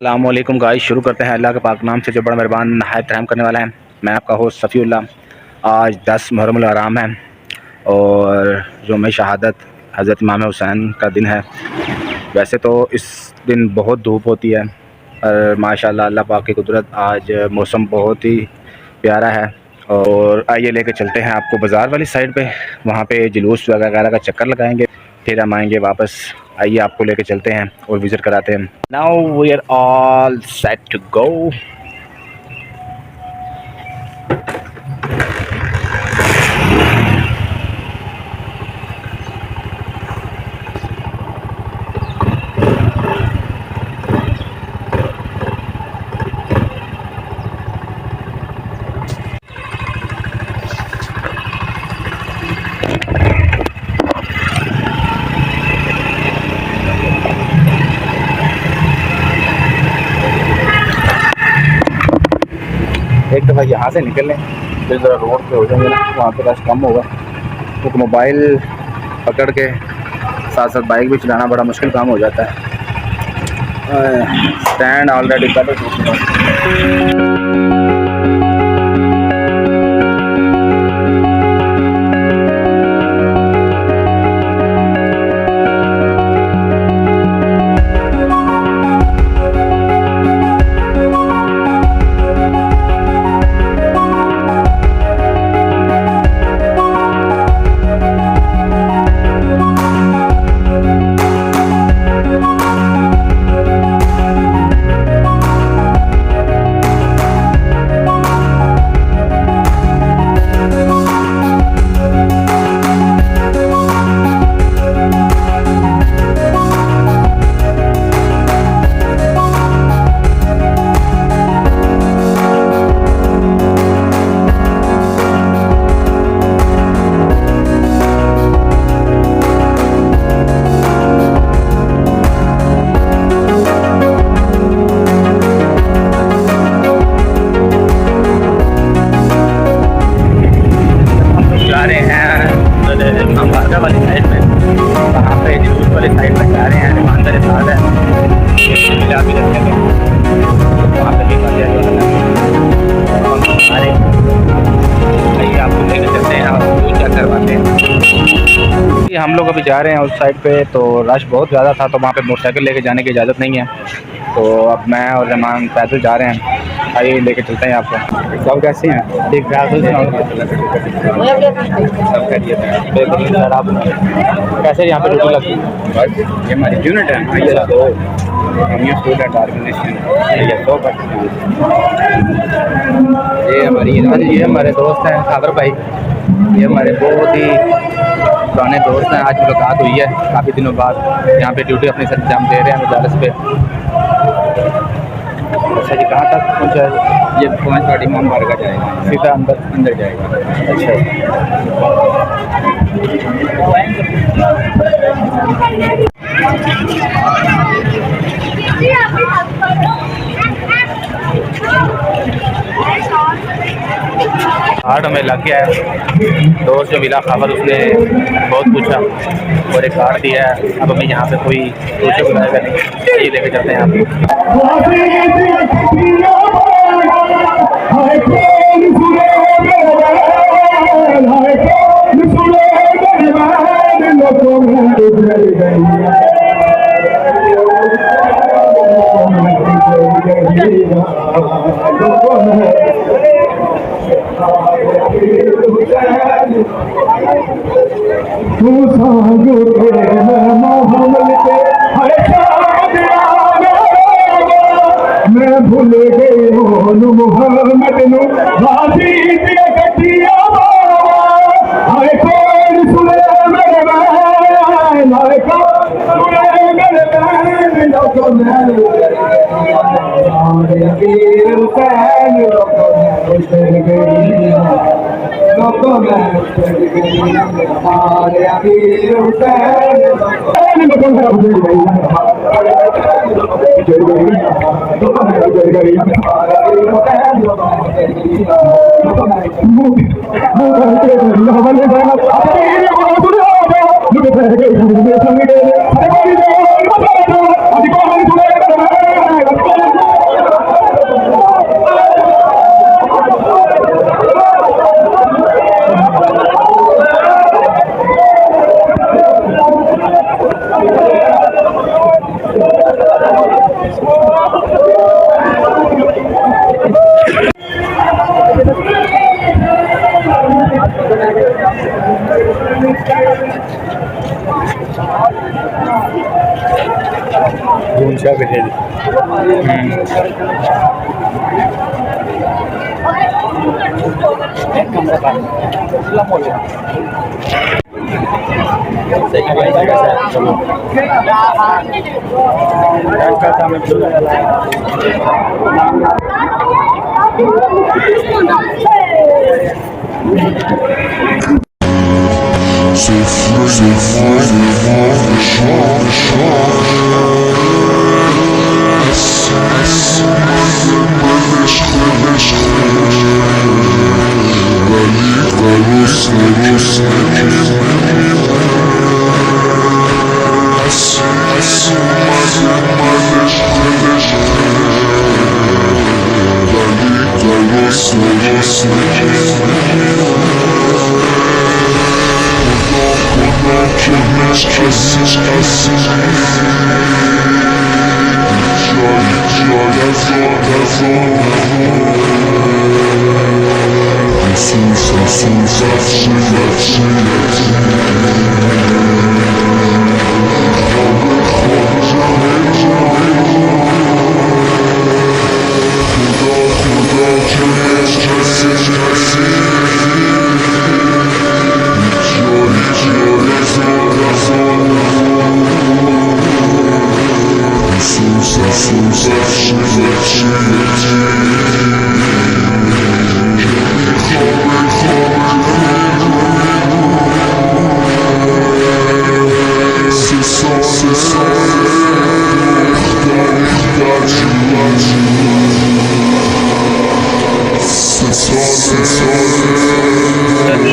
अस्सलामुअलैकुम गाइस, शुरू करते हैं अल्लाह के पाक नाम से जो बड़ा मेहरबान नहायत रहम करने वाला है। मैं आपका होस्ट सफ़ीउल्लाह। आज 10 मुहर्रम आराम है और यौम शहादत हज़रत इमाम हुसैन का दिन है। वैसे तो इस दिन बहुत धूप होती है और माशाल्लाह अल्लाह पाक की कुदरत आज मौसम बहुत ही प्यारा है। और आइए लेके चलते हैं आपको बाज़ार वाली साइड पे, वहाँ पे जुलूस वगैरह का चक्कर लगाएंगे, फिर हम आएंगे वापस। आइए आपको लेके चलते हैं और विज़िट कराते हैं। Now we are all set to go. एक दफ़ा यहाँ से निकल लें, फिर ज़रा रोड पे हो जाएंगे ना, वहाँ पे रश कम होगा। तो मोबाइल पकड़ के साथ साथ बाइक भी चलाना बड़ा मुश्किल काम हो जाता है। स्टैंड ऑलरेडी कर वाली साइड में, वहाँ पे जुलूस वाली साइड में जा रहे हैं। दुकानदार साथ है, मिला भी रखेंगे वहाँ पे भी आपको लेकर चलते हैं और क्या करवाते हैं। हम लोग अभी जा रहे हैं उस साइड पे, तो रश बहुत ज़्यादा था, तो वहाँ पे मोटरसाइकिल लेके जाने की इजाज़त नहीं है। तो अब मैं और रहमान पैदल जा रहे हैं। आइए लेके चलते हैं आपको। सब कैसे हैं? ठीक ठाक। सब कैसे यहाँ पे ड्यूटी लगी? ये हमारी यूनिट है। आइए तो हम ये स्टूडेंट ऑर्गेनाइजेशन ये हमारी ये हमारे दोस्त हैं सागर भाई। ये हमारे बहुत ही पुराने दोस्त हैं। आज मुलाकात हुई है काफ़ी दिनों बाद। यहाँ पे ड्यूटी अपनी सरंजाम दे रहे हैं मजालस पे। अच्छा जी, कहाँ तक पहुँचा है? ये 5 गाड़ी इमाम बारगाह जाएगा, सीधा अंदर जाएगा। अच्छा, कार्ड हमें लग गया है। दोस्त जो मिला खबर, उसने बहुत पूछा और एक कार्ड दिया है। अब हमें यहाँ पे कोई पूछे बुलाएगा नहीं। ये लेके चलते हैं आपको। मैं भूल गई मोहम्मद नु राजी दिया कटिया हाय कौन सुने मेरे बैन, हाय कौन सुने मेरे बैन, लोगो मैं वीर हुसैन, लोगो मैं उतर गई, लोगो मैं उतर गई, हमारे वीर हुसैन, लोगो मैं उतर गई। ऊंचा भी है।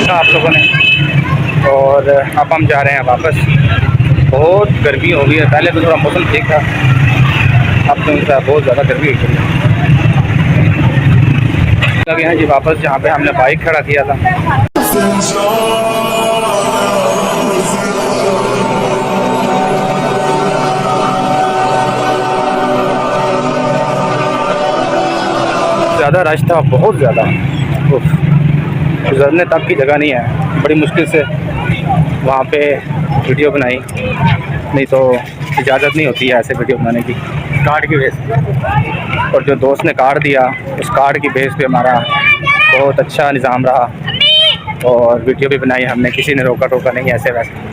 आप लोगों ने, और अब हम जा रहे हैं वापस। बहुत गर्मी हो गई है, पहले तो थोड़ा मौसम ठीक था, अब तो बहुत ज़्यादा गर्मी हो गई है। लगे हैं जी वापस जहाँ पे हमने बाइक खड़ा किया था। ज़्यादा रश था, बहुत ज़्यादा, गुजरने तक की जगह नहीं है। बड़ी मुश्किल से वहाँ पे वीडियो बनाई, नहीं तो इजाज़त नहीं होती है ऐसे वीडियो बनाने की कार्ड की बेस पे। और जो दोस्त ने कार्ड दिया, उस कार्ड की बेस पे हमारा बहुत अच्छा निज़ाम रहा और वीडियो भी बनाई हमने, किसी ने रोका टोका नहीं ऐसे वैसे।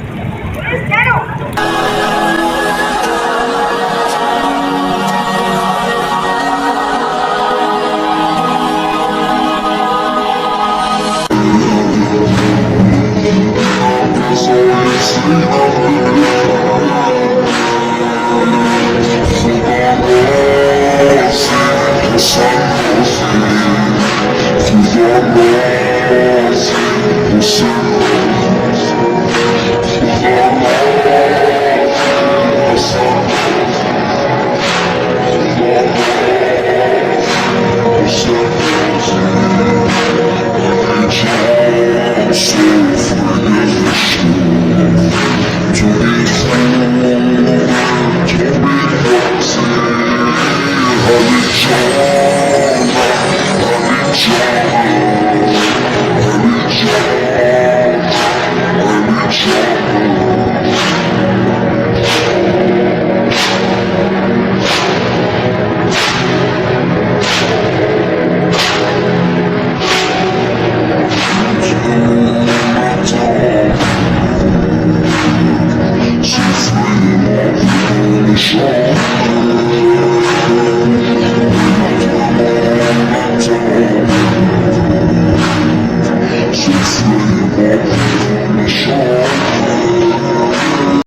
Sun,